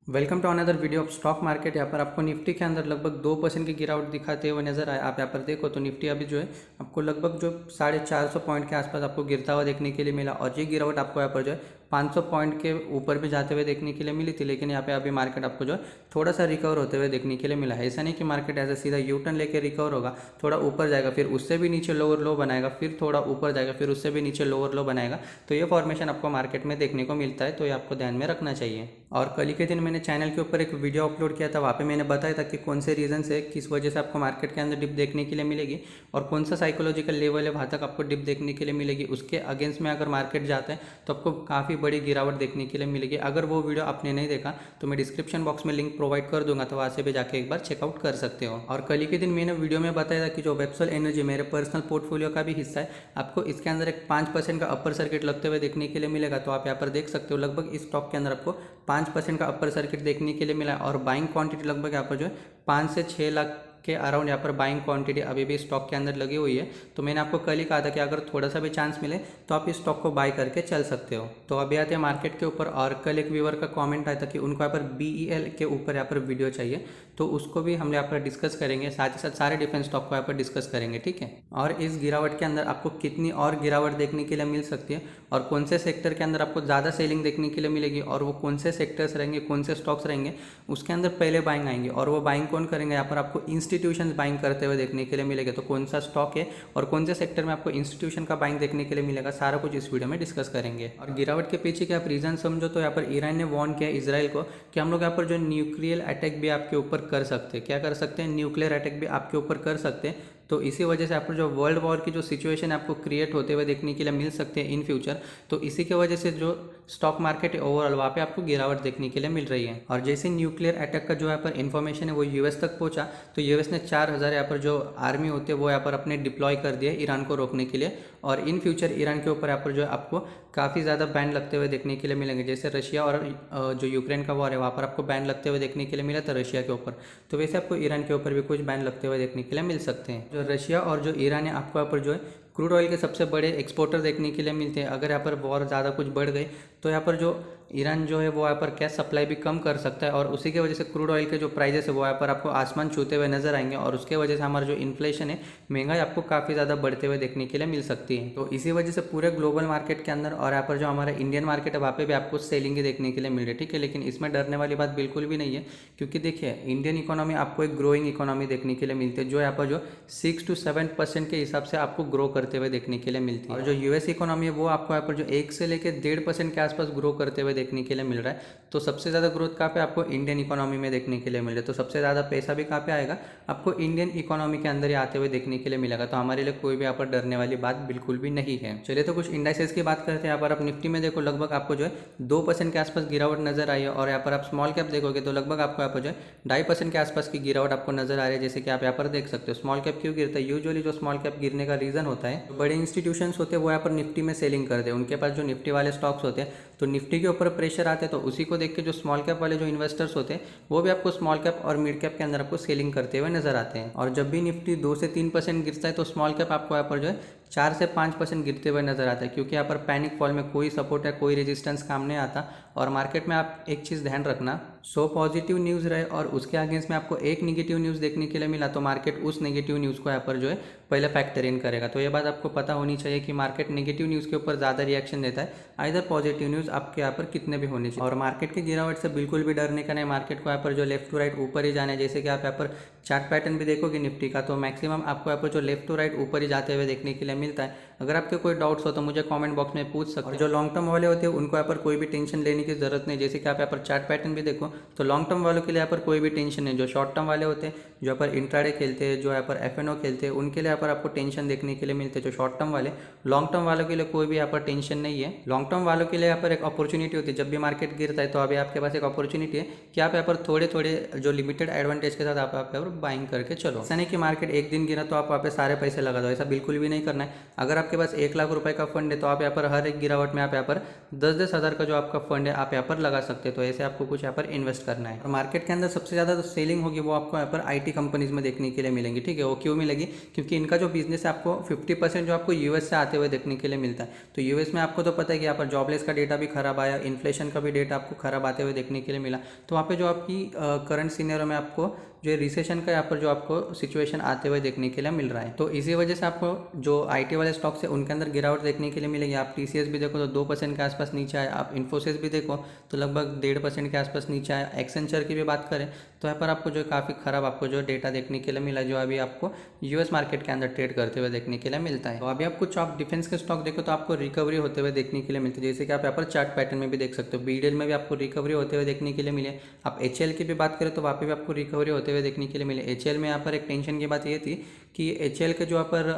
Welcome to another video of stock market. यहाँ पर आपको निफ्टी के अंदर लगभग 2% की गिरावट दिखाते हुए नजर आए। आप यहाँ पर देखो तो निफ्टी अभी जो है आपको लगभग जो 450 पॉइंट के आसपास आपको गिरता हुआ देखने के लिए मिला, और ये गिरावट आपको यहाँ पर जो है 500 पॉइंट के ऊपर भी जाते हुए देखने के लिए मिली थी। लेकिन यहाँ पे अभी मार्केट आपको जो है थोड़ा सा रिकवर होते हुए देखने के लिए मिला है। ऐसा नहीं कि मार्केट ऐसा सीधा यू टर्न लेकर रिकवर होगा, थोड़ा ऊपर जाएगा, फिर उससे भी नीचे लोअर लो बनाएगा, फिर थोड़ा ऊपर जाएगा, फिर उससे भी नीचे लोअर लो बनाएगा। तो ये फॉर्मेशन आपको मार्केट में देखने को मिलता है, तो ये आपको ध्यान में रखना चाहिए। और कल के दिन मैंने चैनल के ऊपर एक वीडियो अपलोड किया था, वहाँ पे मैंने बताया था कि कौन से रीज़न से किस वजह से आपको मार्केट के अंदर डिप देखने के लिए मिलेगी और कौन सा साइकोलॉजिकल लेवल है वहाँ तक आपको डिप देखने के लिए मिलेगी। उसके अगेंस्ट में अगर मार्केट जाता है तो आपको काफ़ी बड़ी गिरावट देखने के लिए मिलेगी। अगर वो वीडियो आपने नहीं देखा तो मैं डिस्क्रिप्शन बॉक्स में लिंक प्रोवाइड कर दूंगा, तो वहाँ से भी जाके एक बार चेकआउट कर सकते हो। और कल के दिन मैंने वीडियो में बताया था कि जो वेबसोल एनर्जी मेरे पर्सनल पोर्टफोलियो का भी हिस्सा है, आपको इसके अंदर एक 5% का अपर सर्किट लगते हुए देखने के लिए मिलेगा। तो आप यहाँ पर देख सकते हो लगभग इस स्टॉक के अंदर आपको 5% का अपर सर्किट देखने के लिए मिला है, और बाइंग क्वांटिटी लगभग यहाँ पर जो है 5 से 6 लाख के अराउंड यहाँ पर बाइंग क्वांटिटी अभी भी स्टॉक के अंदर लगी हुई है। तो मैंने आपको कल ही कहा था कि अगर थोड़ा सा भी चांस मिले तो आप इस स्टॉक को बाय करके चल सकते हो। तो अभी आते हैं मार्केट के ऊपर। और कल एक व्यूअर का कमेंट आया था कि उनको यहाँ पर BEL के ऊपर यहाँ पर वीडियो चाहिए, तो उसको भी हम यहाँ पर डिस्कस करेंगे, साथ ही साथ सारे डिफेंस स्टॉक को यहाँ पर डिस्कस करेंगे, ठीक है। और इस गिरावट के अंदर आपको कितनी और गिरावट देखने के लिए मिल सकती है और कौन से सेक्टर के अंदर आपको ज़्यादा सेलिंग देखने के लिए मिलेगी और वो कौन से सेक्टर्स रहेंगे, कौन से स्टॉक्स रहेंगे, उसके अंदर पहले बाइंग आएंगे। और वो बाइंग कौन करेंगे, यहाँ पर आपको इंस्टीट्यूशन बाइंग करते हुए देखने के लिए मिलेगा। तो कौन सा स्टॉक है और कौन से सेक्टर में आपको इंस्टीट्यूशन का बाइंग देखने के लिए मिलेगा, सारा कुछ इस वीडियो में डिस्कस करेंगे। और गिरावट के पीछे क्या आप रीजन समझो तो यहाँ पर ईरान ने वार्न किया इजराइल को कि हम लोग यहाँ पर जो न्यूक्लियर अटैक भी आपके ऊपर कर सकते हैं। क्या कर सकते हैं? न्यूक्लियर अटैक भी आपके ऊपर कर सकते हैं। तो इसी वजह से आपको जो वर्ल्ड वॉर की जो सिचुएशन आपको क्रिएट होते हुए देखने के लिए मिल सकते हैं इन फ्यूचर। तो इसी की वजह से जो स्टॉक मार्केट है ओवरऑल वहाँ पे आपको गिरावट देखने के लिए मिल रही है। और जैसे न्यूक्लियर अटैक का जो यहाँ पर इन्फॉर्मेशन है वो यूएस तक पहुंचा, तो यूएस ने 4000 यहाँ पर जो आर्मी होते हैं वो यहाँ पर अपने डिप्लॉय कर दिए ईरान को रोकने के लिए। और इन फ्यूचर ईरान के ऊपर यहाँ पर जो है आपको काफ़ी ज़्यादा बैन लगते हुए देखने के लिए मिलेंगे। जैसे रशिया और जो यूक्रेन का वॉर है वहाँ पर आपको बैन लगते हुए देखने के लिए मिला था रशिया के ऊपर, तो वैसे आपको ईरान के ऊपर भी कुछ बैन लगते हुए देखने के लिए मिल सकते हैं। जो रशिया और जो ईरान है आपको यहाँ पर जो है क्रूड ऑयल के सबसे बड़े एक्सपोर्टर देखने के लिए मिलते हैं। अगर यहाँ पर वॉर ज़्यादा कुछ बढ़ गई तो यहाँ पर जो ईरान जो है वो यहाँ पर गैस सप्लाई भी कम कर सकता है, और उसी की वजह से क्रूड ऑयल के जो प्राइजेस है वो यहाँ पर आपको आसमान छूते हुए नजर आएंगे, और उसके वजह से हमारा जो इन्फ्लेशन है, महंगाई आपको काफ़ी ज़्यादा बढ़ते हुए देखने के लिए मिल सकती है। तो इसी वजह से पूरे ग्लोबल मार्केट के अंदर और यहाँ पर जो हमारा इंडियन मार्केट है वहाँ पे भी आपको सेलिंग ही देखने के लिए मिल रही है, ठीक है। लेकिन इसमें डरने वाली बात बिल्कुल भी नहीं है, क्योंकि देखिए इंडियन इकोनॉमी आपको एक ग्रोइंग इकोनॉमी देखने के लिए मिलती है, जो यहाँ पर जो 6 to 7% के हिसाब से आपको ग्रो करते हुए देखने के लिए मिलती है। और जो यूएस इकोनॉमी है वो आपको यहाँ पर जो 1 से लेकर 1.5% के आसपास ग्रो करते हुए देखने के लिए मिल रहा है। तो सबसे ज़्यादा ग्रोथ कहाँ पे आपको इंडियन इकोनॉमी में देखने के लिए मिल रहा है। तो सबसे ज़्यादा पैसा भी कहाँ पे आएगा, आपको इंडियन इकोनॉमी के अंदर ही आते हुए देखने के लिए मिलेगा। तो हमारे लिए कोई भी यहाँ पर डरने वाली बात बिल्कुल भी नहीं है। चलिए तो कुछ इंडाइसेस की बात करते हैं। यहाँ पर आप निफ्टी में देखो लगभग आपको जो है 2% के आसपास गिरावट नजर आई है, और यहाँ पर आप स्मॉल कैप देखोगे तो लगभग आपको यहाँ पर जो है 2.5% के आसपास की गिरावट आपको नजर आ रही है। जैसे कि आप यहाँ पर देख सकते हो स्मॉल कैप क्यों गिरता है। यूजुअली जो स्मॉल कैप गिरने का रीजन होता है, तो बड़े इंस्टीट्यूशंस होते हैं वो यहाँ पर निफ्टी में सेलिंग करते हैं, उनके पास जो निफ्टी वाले स्टॉक्स होते हैं तो निफ्टी के ऊपर प्रेशर आते हैं, तो उसी को देख के जो स्मॉल कैप वाले जो इन्वेस्टर्स होते हैं वो भी आपको स्मॉल कैप और मिड कैप के अंदर आपको सेलिंग करते हुए नजर आते हैं। और जब भी निफ्टी 2 से 3% गिरता है तो स्मॉल कैप आपको यहाँ पर जो है 4 से 5% गिरते हुए नजर आता है, क्योंकि यहाँ पर पैनिक फॉल में कोई सपोर्ट है, कोई रेजिस्टेंस काम नहीं आता। और मार्केट में आप एक चीज़ ध्यान रखना, 100 पॉजिटिव न्यूज़ रहे और उसके अगेंस्ट में आपको एक नेगेटिव न्यूज़ देखने के लिए मिला तो मार्केट उस नेगेटिव न्यूज़ को यहाँ पर जो है पहले फैक्टर इन करेगा। तो ये बात आपको पता होनी चाहिए कि मार्केट नेगेटिव न्यूज़ के ऊपर ज़्यादा रिएक्शन देता है, आइदर पॉजिटिव न्यूज़ आपके यहाँ पर कितने भी होने चाहिए। और मार्केट की गिरावट से बिल्कुल भी डरने का नहीं, मार्केट को यहाँ पर जो लेफ्ट टू राइट ऊपर ही जाना है। जैसे कि आप यहाँ पर चार्ट पैटर्न भी देखोगे निफ्टी का, तो मैक्सिमम आपको यहाँ पर जो लेफ्ट टू राइट ऊपर ही जाते हुए देखने के लिए मिलता है। अगर आपके कोई डाउट्स हो तो मुझे कमेंट बॉक्स में पूछ सकते हैं। और जो लॉन्ग टर्म वाले होते हैं उनको यहाँ पर कोई भी टेंशन लेने की जरूरत नहीं। जैसे कि आप यहाँ पर चार्ट पैटर्न भी देखो तो लॉन्ग टर्म वालों के लिए यहाँ पर कोई भी टेंशन नहीं। जो शॉर्ट टर्म वाले होते हैं, जो यहाँ पर इंट्राडे खेलते हैं, जो यहाँ पर एफएनओ खेलते हैं, उनके लिए यहाँ पर आपको टेंशन देखने के लिए मिलते हैं, जो शॉर्ट टर्म वाले। लॉन्ग टर्म वालों के लिए कोई भी यहाँ पर टेंशन नहीं है। लॉन्ग टर्म वालों के लिए यहाँ पर एक अपॉर्चुनिटी होती है, जब भी मार्केट गिरता है तो अभी आपके पास एक अपॉर्चुनिटी है कि आप यहाँ पर थोड़े थोड़े जो लिमिटेड एडवांटेज के साथ आप यहाँ पर बाइंग करके चलो। ऐसा नहीं कि मार्केट एक दिन गिरा तो आप वहाँ पे सारे पैसे लगा दो, ऐसा बिल्कुल भी नहीं करना है। अगर आपके पास 1 लाख रुपए का फंड है तो आप यहाँ पर हर एक गिरावट में आप यहाँ पर 10-10 हज़ार का जो आपका फंड है आप यहाँ पर लगा सकते हैं। तो ऐसे आपको कुछ यहाँ पर इन्वेस्ट करना है। और मार्केट के अंदर सबसे ज़्यादा जो सेलिंग होगी वो आपको यहाँ पर IT कंपनीज में देखने के लिए मिलेंगी, ठीक है। वो क्यों मिलेगी? क्योंकि इनका जो बिजनेस है आपको 50% जो आपको US से आते हुए देखने के लिए मिलता है। तो US में आपको तो पता है कि यहाँ पर जॉबलेस का डेटा भी खराब आया, इन्फ्लेशन का भी डेटा आपको खराब आते हुए देखने के लिए मिला। तो वहाँ पे जो आपकी करंट सीनियर में आपको जो रिसेशन का यहाँ पर जो आपको सिचुएशन आते हुए देखने के लिए मिल रहा है। तो इसी वजह से आपको जो IT वाले स्टॉक्स है उनके अंदर गिरावट देखने के लिए मिलेगी। आप TCS भी देखो तो 2% के आसपास नीचे आया, आप इन्फोसिस भी देखो तो लगभग 1.5% के आसपास नीचे आया। एक्सेंचर की भी बात करें तो यहाँ पर आपको जो काफ़ी खराब आपको जो डेटा देखने के लिए मिला जो अभी आपको US मार्केट के अंदर ट्रेड करते हुए देखने के लिए मिलता है। तो अभी आप कुछ आप डिफेंस के स्टॉक देखो तो आपको रिकवरी होते हुए देखने के लिए मिलती है, जैसे कि आप यहाँ पर चार्ट पैटर्न में भी देख सकते हो। BDL में भी आपको रिकवरी होते हुए देखने के लिए मिले। आप HL की भी बात करें तो वहाँ पे भी आपको रिकवरी होते हुए देखने के लिए मिले। HL में यहाँ पर एक टेंशन की बात ये थी कि HL के जो यहाँ पर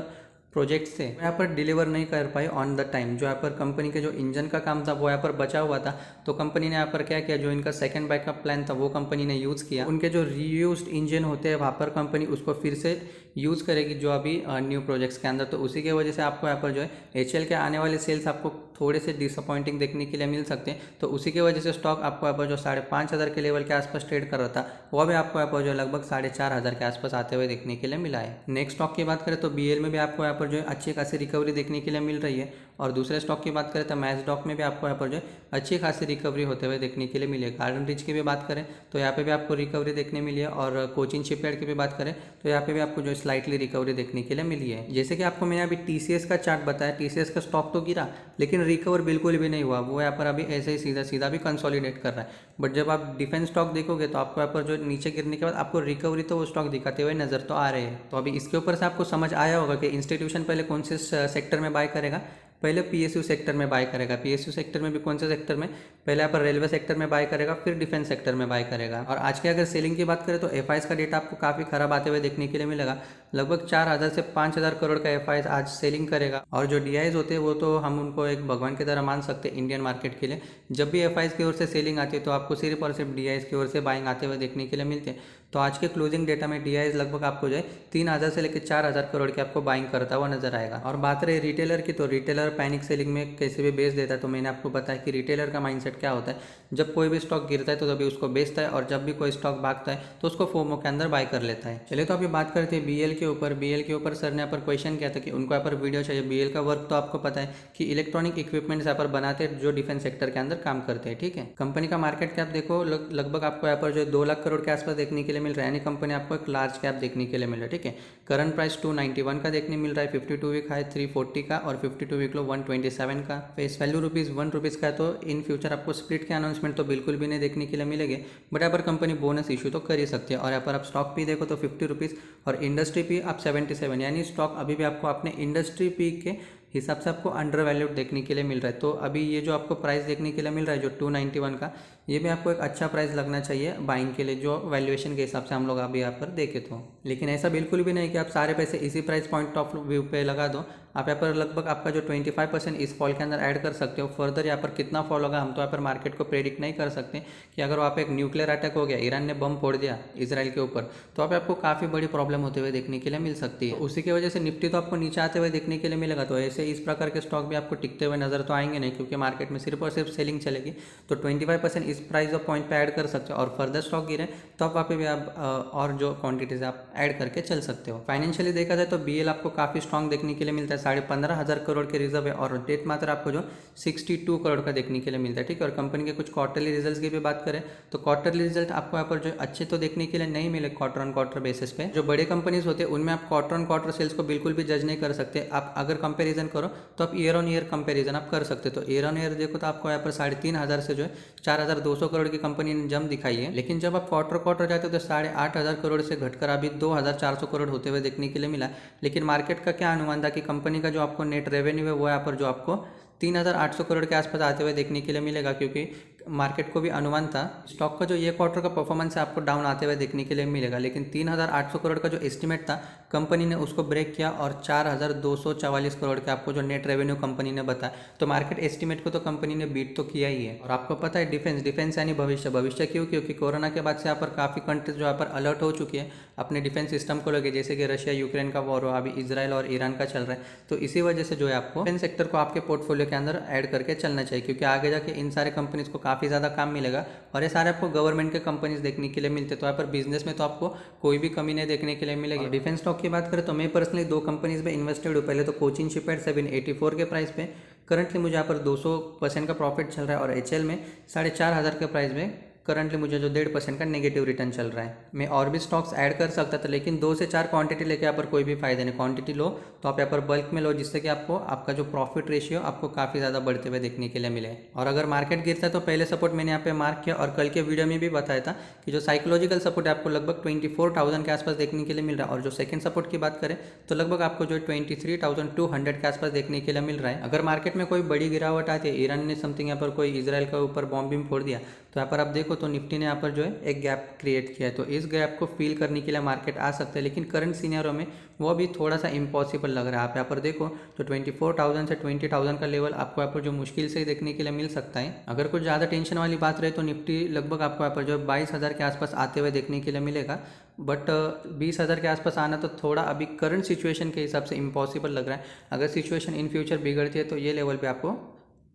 प्रोजेक्ट्स थे यहाँ पर डिलीवर नहीं कर पाए ऑन द टाइम। जो यहाँ पर कंपनी के जो इंजन का काम था वो यहाँ पर बचा हुआ था, तो कंपनी ने यहाँ पर क्या किया, जो इनका सेकंड बैकअप प्लान था वो कंपनी ने यूज़ किया। उनके जो रीयूज्ड इंजन होते हैं वहाँ पर कंपनी उसको फिर से यूज़ करेगी जो अभी न्यू प्रोजेक्ट्स के अंदर। तो उसी की वजह से आपको यहाँ पर जो है HL के आने वाले सेल्स आपको थोड़े से डिसअपॉइंटिंग देखने के लिए मिल सकते हैं। तो उसी की वजह से स्टॉक आपको यहाँ पर जो 5,500 के लेवल के आसपास ट्रेड कर रहा था वो भी आपको यहाँ पर जो लगभग 4,500 के आसपास आते हुए देखने के लिए मिला है। नेक्स्ट स्टॉक की बात करें तो BL में भी आपको यहाँ पर जो है अच्छी खासी रिकवरी देखने के लिए मिल रही है। और दूसरे स्टॉक की बात करें तो मैजडॉक में भी आपको यहाँ पर जो है अच्छी खासी रिकवरी होते हुए देखने के लिए मिली है। गार्डन रिच की भी बात करें तो यहाँ पे भी आपको रिकवरी देखने मिली है। और कोचिन शिपयार्ड की भी बात करें तो यहाँ पे भी आपको जो स्लाइटली रिकवरी देखने के लिए मिली है। जैसे कि आपको मैंने अभी TCS का चार्ट बताया, TCS का स्टॉक तो गिरा लेकिन रिकवर बिल्कुल भी नहीं हुआ, वो यहाँ पर अभी ऐसे ही सीधा सीधा भी कंसोलिडेट कर रहा है। बट जब आप डिफेंस स्टॉक देखोगे तो आपको यहाँ पर जो नीचे गिरने के बाद आपको रिकवरी तो वो स्टॉक दिखाते हुए नजर तो आ रहे हैं। तो अभी इसके ऊपर से आपको समझ आया होगा कि इंस्टीट्यूशन पहले कौन से सेक्टर में बाय करेगा। पहले PSU सेक्टर में बाय करेगा। PSU सेक्टर में भी कौन से सेक्टर में, पहले यहाँ पर रेलवे सेक्टर में बाय करेगा, फिर डिफेंस सेक्टर में बाय करेगा। और आज की अगर सेलिंग की बात करें तो FIs का डेटा आपको काफ़ी खराब आते हुए देखने के लिए मिलेगा। लगभग 4,000 से 5,000 करोड़ का FIs आज सेलिंग करेगा। और जो DIs होते हैं वो तो हम उनको एक भगवान की तरह मान सकते हैं इंडियन मार्केट के लिए। जब भी FIs की ओर से सेलिंग आती है तो आपको सिर्फ और सिर्फ DIs की ओर से बाइंग आते हुए देखने के लिए मिलते हैं। तो आज के क्लोजिंग डेटा में DIs लगभग आपको जो है 3,000 से लेकर 4,000 करोड़ की आपको बाइंग करता हुआ नजर आएगा। और बात रही रिटेलर की तो रिटेलर पैनिक सेलिंग में कैसे भी बेच देता है। तो मैंने आपको बताया कि रिटेलर का माइंडसेट क्या होता है, जब कोई भी स्टॉक गिरता है तो तभी उसको बेचता है, और जब भी कोई स्टॉक भागता है तो उसको फोमो के अंदर बाय कर लेता है। चलिए तो अभी बात करते हैं BL के ऊपर। BL के ऊपर सर ने यहाँ पर क्वेश्चन किया था कि उनको यहाँ पर वीडियो चाहिए। BL का वर्क तो आपको पता है कि इलेक्ट्रॉनिक इक्विपमेंट्स यहाँ पर बनाते हैं जो डिफेंस सेक्टर के अंदर काम करते हैं, ठीक है। कंपनी का मार्केट कैप देखो लगभग आपको यहाँ पर जो 2 लाख करोड़ के आसपास देखने के लिए मिल रहा है, यानी कंपनी आपको एक लार्ज कैप देखने के लिए मिल रहा है, ठीक है। करंट प्राइस 291 का देखने मिल रहा है, 52 वीक हाई 340 का और 52 वीक लो 127 का। फेस वैल्यू ₹1 का। तो इन फ्यूचर आपको स्प्लिट के अनाउंसमेंट तो बिल्कुल भी नहीं देखने के लिए मिलेंगे, बट यहाँ पर कंपनी बोनस इशू तो कर ही सकती है। और यहाँ पर आप स्टॉक पी देखो तो ₹50 और इंडस्ट्री पी आप 77, यानी स्टॉक अभी भी आपको अपने इंडस्ट्री पी के हिसाब से आपको अंडर वैल्यूड देखने के लिए मिल रहा है। तो अभी ये जो आपको प्राइस देखने के लिए मिल रहा है जो 291 का, ये भी आपको एक अच्छा प्राइस लगना चाहिए बाइंग के लिए जो वैल्यूएशन के हिसाब से हम लोग अभी यहाँ पर देखें तो। लेकिन ऐसा बिल्कुल भी नहीं कि आप सारे पैसे इसी प्राइस पॉइंट ऑफ व्यू पे लगा दो। आप यहाँ पर लगभग आपका जो 25% इस फॉल के अंदर ऐड कर सकते हो। फर्दर यहाँ पर कितना फॉल होगा हम तो यहाँ पर मार्केट को प्रेडिक्ट नहीं कर सकते कि अगर वहाँ पे एक न्यूक्लियर अटैक हो गया, ईरान ने बम फोड़ दिया इसराइल के ऊपर, तो आप आपको काफ़ी बड़ी प्रॉब्लम होते हुए देखने के लिए मिल सकती है। तो उसी की वजह से निफ्टी तो आपको नीचे आते हुए देखने के लिए मिलेगा। तो ऐसे इस प्रकार के स्टॉक भी आपको टिकते हुए नजर तो आएंगे नहीं, क्योंकि मार्केट में सिर्फ और सिर्फ सेलिंग चलेगी। तो 25% इस प्राइस ऑफ पॉइंट पे ऐड कर सकते हो और फर्दर स्टॉक गिरे तो आप वहाँ पे भी आप और जो क्वांटिटीज आप ऐड करके चल सकते हो। फाइनेंशियली देखा जाए तो BL आपको काफ़ी स्ट्रॉन्ग देखने के लिए मिलता है। 15,500 करोड़ के रिजर्व है और डेट मात्र आपको जो 62 करोड़ का देखने के लिए मिलता है, ठीक है। और कंपनी के कुछ क्वार्टरली रिजल्ट्स की भी बात करें तो क्वार्टरली रिजल्ट आपको यहाँ पर जो अच्छे तो देखने के लिए नहीं मिले क्वार्टर ऑन क्वार्टर बेसिस पे। जो बड़े कंपनीज होते हैं उनमें आप क्वार्टर ऑन क्वार्टर सेल्स को बिल्कुल भी जज नहीं कर सकते। आप अगर कंपेरिजन करो तो आप ईयर ऑन ईयर कंपेरिजन आप कर सकते हो। तो ईयर ऑन ईयर देखो तो आपको यहाँ पर 3,500 से जो है 4,200 करोड़ की कंपनी ने जम दिखाई है। लेकिन जब आप क्वार्टर क्वार्टर जाते हो तो 8,500 करोड़ से घटकर अभी 2,400 करोड़ होते हुए देखने के लिए मिला। लेकिन मार्केट का क्या अनुमान था कि कंपनी का जो आपको नेट रेवेन्यू है वो यहाँ पर जो आपको 3,800 करोड़ के आसपास आते हुए देखने के लिए मिलेगा, क्योंकि मार्केट को भी अनुमान था। स्टॉक का जो ये क्वार्टर का परफॉर्मेंस है आपको डाउन आते हुए देखने के लिए मिलेगा, लेकिन 3,800 करोड़ का जो एस्टिमेट था कंपनी ने उसको ब्रेक किया और 4,244 करोड़ के आपको जो नेट रेवेन्यू कंपनी ने बताया। तो मार्केट एस्टिमेट को तो कंपनी ने बीट तो किया ही है। और आपको पता है डिफेंस यानी भविष्य क्यों? क्योंकि कोरोना के बाद से यहाँ पर काफ़ी कंट्रीज जो यहाँ पर अलर्ट हो चुकी है अपने डिफेंस सिस्टम को लेकर, जैसे कि रशिया यूक्रेन का वॉर हो, अभी इजराइल और ईरान का चल रहा है। तो इसी वजह से जो है आपको डिफेंस सेक्टर को आपके पोर्टफोलियो के अंदर ऐड करके चलना चाहिए, क्योंकि आगे जाके इन सारे कंपनीज को काफ़ी ज़्यादा काम मिलेगा और ये सारे आपको गवर्नमेंट के कंपनीज देखने के लिए मिलते हैं। तो यहाँ पर बिजनेस में तो आपको कोई भी कमी नहीं देखने के लिए मिलेगी। डिफेंस स्टॉक की बात करें तो मैं पर्सनली 2 कंपनीज में इन्वेस्टेड हूँ। पहले तो कोचिन शिपयार्ड 784 के प्राइस पे करंटली मुझे यहाँ पर 200% का प्रॉफिट चल रहा है, और एचएल में 4,500 के प्राइस में करंटली मुझे जो 1.5% का नेगेटिव रिटर्न चल रहा है। मैं और भी स्टॉक्स ऐड कर सकता था, लेकिन 2 से 4 क्वांटिटी लेके यहाँ पर कोई भी फायदा नहीं। क्वांटिटी लो तो आप यहाँ पर बल्क में लो, जिससे कि आपको आपका जो प्रॉफिट रेशियो आपको काफ़ी ज़्यादा बढ़ते हुए देखने के लिए मिले। और अगर मार्केट गिरता है तो पहले सपोर्ट मैंने यहाँ पे मार्क किया, और कल के वीडियो में भी बताया था कि जो साइकोलॉजिकल सपोर्ट है आपको लगभग 24,000 के आसपास देखने के लिए मिल रहा है, और जो सेकंड सपोर्ट की बात करें तो लगभग आपको जो 23,200 के आसपास देखने के लिए मिल रहा है। अगर मार्केट में कोई बड़ी गिरावट आती है, ईरान ने समथिंग यहाँ पर कोई इसराइल के ऊपर बॉम्ब भी फोड़ दिया, तो यहाँ पर आप देखो तो निफ्टी ने यहाँ पर जो है एक गैप क्रिएट किया है। तो इस गैप को फील करने के लिए मार्केट आ सकता है, लेकिन करंट सीनियरों में वो भी थोड़ा सा इम्पॉसिबल लग रहा है। आप यहाँ पर देखो तो 24,000 से 20,000 का लेवल आपको यहाँ पर जो मुश्किल से देखने के लिए मिल सकता है। अगर कुछ ज़्यादा टेंशन वाली बात रहे तो निफ्टी लगभग आपको यहाँ पर जो 22,000 के आसपास आते हुए देखने के लिए मिलेगा, बट 20,000 के आसपास आना तो थोड़ा अभी करंट सिचुएशन के हिसाब से इम्पॉसिबल लग रहा है। अगर सिचुएशन इन फ्यूचर बिगड़ती है तो ये लेवल पे आपको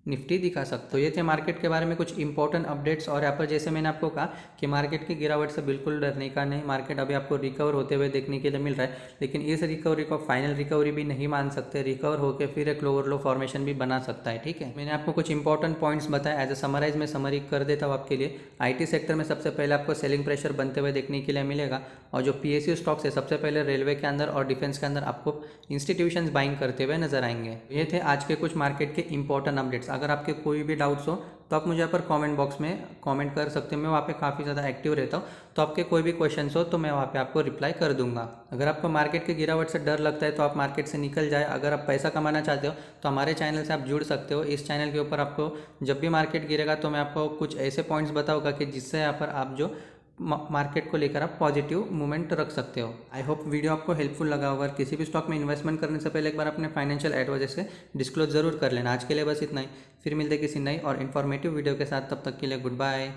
निफ्टी दिखा सकते। तो ये थे मार्केट के बारे में कुछ इंपॉर्टेंट अपडेट्स। और यहाँ पर जैसे मैंने आपको कहा कि मार्केट की गिरावट से बिल्कुल डरने का नहीं, मार्केट अभी आपको रिकवर होते हुए देखने के लिए मिल रहा है, लेकिन इस रिकवरी को फाइनल रिकवरी भी नहीं मान सकते। रिकवर होकर फिर एक लोअर लो फॉर्मेशन भी बना सकता है। ठीक है, मैंने आपको कुछ इंपॉर्टेंट पॉइंट्स बताया, एज अ समराइज में समरी कर देता हूँ आपके लिए। IT सेक्टर में सबसे पहले आपको सेलिंग प्रेशर बनते हुए देखने के लिए मिलेगा, और जो PSU स्टॉक्स है सबसे पहले रेलवे के अंदर और डिफेंस के अंदर आपको इंस्टीट्यूशंस बाइंग करते हुए नजर आएंगे। ये थे आज के कुछ मार्केट के इंपॉर्टेंट अपडेट्स। अगर आपके कोई भी डाउट्स हो तो आप मुझे यहाँ पर कमेंट बॉक्स में कमेंट कर सकते हैं, मैं वहाँ पे काफ़ी ज़्यादा एक्टिव रहता हूँ। तो आपके कोई भी क्वेश्चंस हो तो मैं वहाँ पे आपको रिप्लाई कर दूंगा। अगर आपको मार्केट की गिरावट से डर लगता है तो आप मार्केट से निकल जाए। अगर आप पैसा कमाना चाहते हो तो हमारे चैनल से आप जुड़ सकते हो। इस चैनल के ऊपर आपको जब भी मार्केट गिरेगा तो मैं आपको कुछ ऐसे पॉइंट्स बताऊँगा कि जिससे यहाँ पर आप जो मार्केट को लेकर आप पॉजिटिव मूवमेंट रख सकते हो। आई होप वीडियो आपको हेल्पफुल लगा होगा। किसी भी स्टॉक में इन्वेस्टमेंट करने से पहले एक बार अपने फाइनेंशियल एडवाइजर से डिस्क्लोज जरूर कर लेना। आज के लिए बस इतना ही, फिर मिलते किसी नई और इन्फॉर्मेटिव वीडियो के साथ। तब तक के लिए गुड बाय।